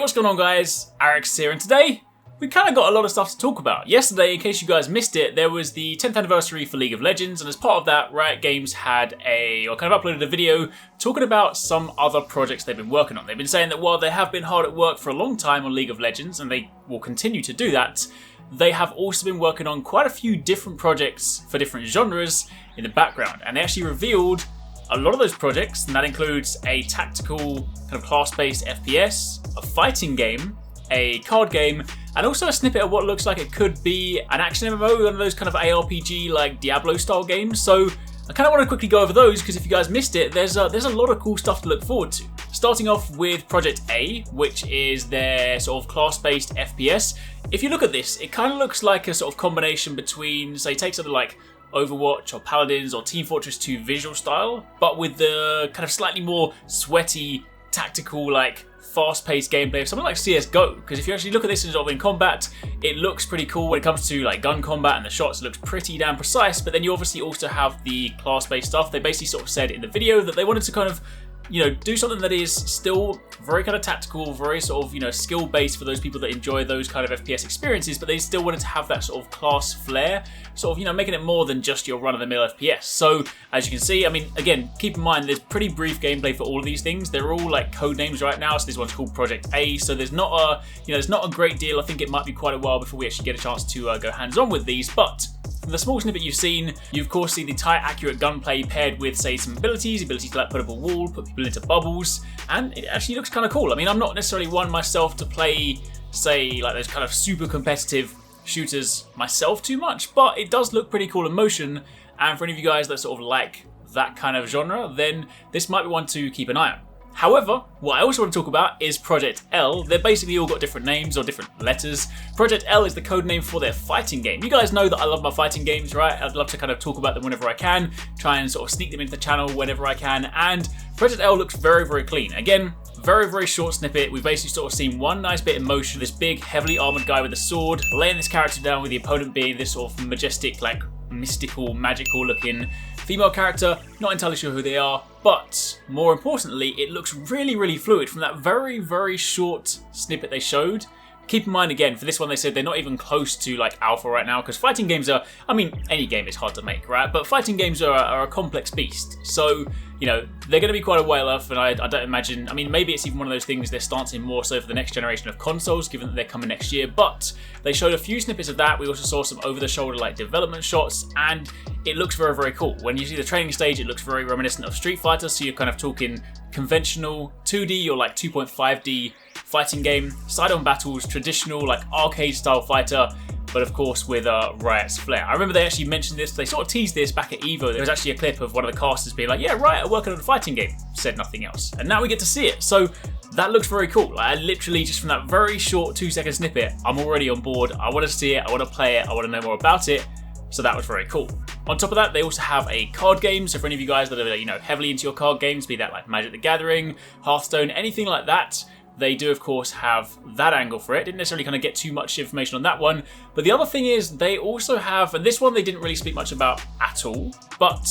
what's going on guys, Arekkz here, and today we kind of got a lot of stuff to talk about. Yesterday, in case you guys missed it, there was the 10th anniversary for League of Legends, and as part of that, Riot Games had uploaded a video talking about some other projects they've been working on. They've been saying that while they have been hard at work for a long time on League of Legends, and they will continue to do that, they have also been working on quite a few different projects for different genres in the background, and they actually revealed a lot of those projects, and that includes a tactical kind of class-based FPS, a fighting game, a card game, and also a snippet of what looks like it could be an action MMO, one of those kind of ARPG like Diablo style games. So I kind of want to quickly go over those because if you guys missed it, there's a lot of cool stuff to look forward to. Starting off with Project A, which is their sort of class-based FPS. If you look at this, it kind of looks like a sort of combination between, say, take something like Overwatch or Paladins or Team Fortress 2 visual style, but with the kind of slightly more sweaty, tactical, like fast-paced gameplay of something like CSGO. Because if you actually look at this in combat, it looks pretty cool when it comes to like gun combat, and the shots looks pretty damn precise. But then you obviously also have the class-based stuff. They basically sort of said in the video that they wanted to kind of, do something that is still very kind of tactical, very sort of, skill-based for those people that enjoy those kind of FPS experiences, but they still wanted to have that sort of class flair, sort of, making it more than just your run-of-the-mill FPS. So, as you can see, I mean, again, keep in mind, there's pretty brief gameplay for all of these things. They're all like code names right now, so this one's called Project A, so there's not a, there's not a great deal. I think it might be quite a while before we actually get a chance to go hands-on with these, but from the small snippet you've seen, you of course see the tight, accurate gunplay paired with, say, some ability to like put up a wall, put people into bubbles, and it actually looks kind of cool. I mean, I'm not necessarily one myself to play, say, like those kind of super competitive shooters myself too much, but it does look pretty cool in motion, and for any of you guys that sort of like that kind of genre, then this might be one to keep an eye on. However, what I also want to talk about is Project L. They're basically all got different names or different letters. Project L is the code name for their fighting game. You guys know that I love my fighting games, right? I'd love to kind of talk about them whenever I can, try and sort of sneak them into the channel whenever I can, and Project L looks very, very clean. Again, very, very short snippet. We've basically sort of seen one nice bit in motion, this big, heavily armored guy with a sword, laying this character down with the opponent being this sort of majestic, like mystical, magical looking female character. Not entirely sure who they are, but more importantly, it looks really, really fluid from that very, very short snippet they showed. Keep in mind, again, for this one, they said they're not even close to like alpha right now, because fighting games are, I mean, any game is hard to make, right? But fighting games are a complex beast. So, they're going to be quite a while off, and I don't imagine, I mean, maybe it's even one of those things they're starting more so for the next generation of consoles, given that they're coming next year. But they showed a few snippets of that. We also saw some over-the-shoulder like development shots, and it looks very, very cool. When you see the training stage, it looks very reminiscent of Street Fighter, so you're kind of talking conventional 2D or like 2.5D fighting game, side-on battles, traditional like arcade-style fighter, but of course with Riot's flair. I remember they actually mentioned this, they sort of teased this back at EVO. There was actually a clip of one of the casters being like, yeah, Riot are working on a fighting game, said nothing else. And now we get to see it, so that looks very cool. Like, I literally, just from that very short 2-second snippet, I'm already on board. I want to see it, I want to play it, I want to know more about it, so that was very cool. On top of that, they also have a card game, so for any of you guys that are, heavily into your card games, be that like Magic the Gathering, Hearthstone, anything like that, they do, of course, have that angle for it. Didn't necessarily kind of get too much information on that one. But the other thing is they also have, and this one they didn't really speak much about at all, but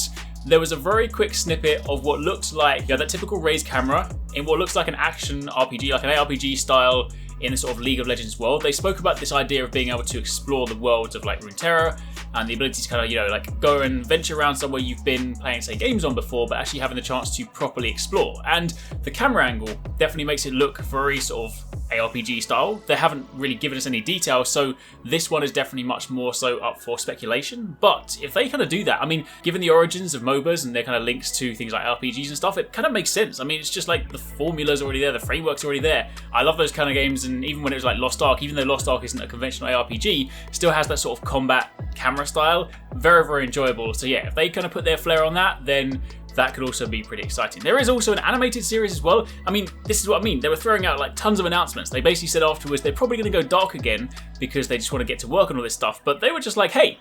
there was a very quick snippet of what looked like that typical raised camera in what looks like an action RPG, like an ARPG style in the sort of League of Legends world. They spoke about this idea of being able to explore the worlds of like Runeterra, and the ability to kind of, like go and venture around somewhere you've been playing, say, games on before, but actually having the chance to properly explore. And the camera angle definitely makes it look very sort of ARPG style. They haven't really given us any details, so this one is definitely much more so up for speculation. But if they kind of do that, I mean, given the origins of MOBAs and their kind of links to things like RPGs and stuff, it kind of makes sense. I mean, it's just like the formula's already there, the framework's already there. I love those kind of games, and even when it was like Lost Ark, even though Lost Ark isn't a conventional ARPG, still has that sort of combat camera style. Very, very enjoyable. So yeah, if they kind of put their flair on that, then that could also be pretty exciting. There is also an animated series as well. I mean, this is what I mean. They were throwing out like tons of announcements. They basically said afterwards they're probably going to go dark again because they just want to get to work on all this stuff. But they were just like, hey,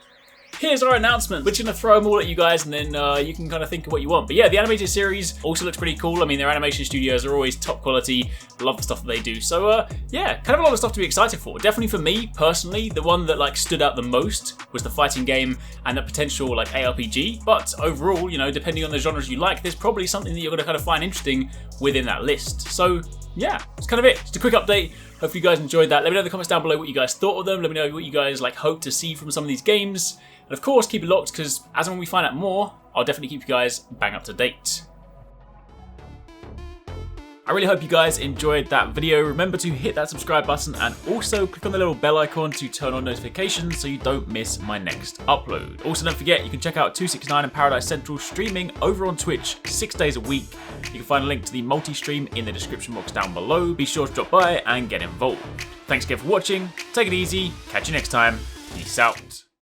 here's our announcement. We're just going to throw them all at you guys, and then you can kind of think of what you want. But yeah, the animated series also looks pretty cool. I mean, their animation studios are always top quality. Love the stuff that they do. So yeah, kind of a lot of stuff to be excited for. Definitely for me, personally, the one that like stood out the most was the fighting game and the potential like ARPG. But overall, depending on the genres you like, there's probably something that you're going to kind of find interesting within that list. So yeah, that's kind of it. Just a quick update. Hope you guys enjoyed that. Let me know in the comments down below what you guys thought of them. Let me know what you guys hope to see from some of these games. And of course, keep it locked, because as and when we find out more, I'll definitely keep you guys bang up to date. I really hope you guys enjoyed that video. Remember to hit that subscribe button and also click on the little bell icon to turn on notifications so you don't miss my next upload. Also, don't forget, you can check out 269 and Paradise Central streaming over on Twitch 6 days a week. You can find a link to the multi-stream in the description box down below. Be sure to drop by and get involved. Thanks again for watching. Take it easy. Catch you next time. Peace out.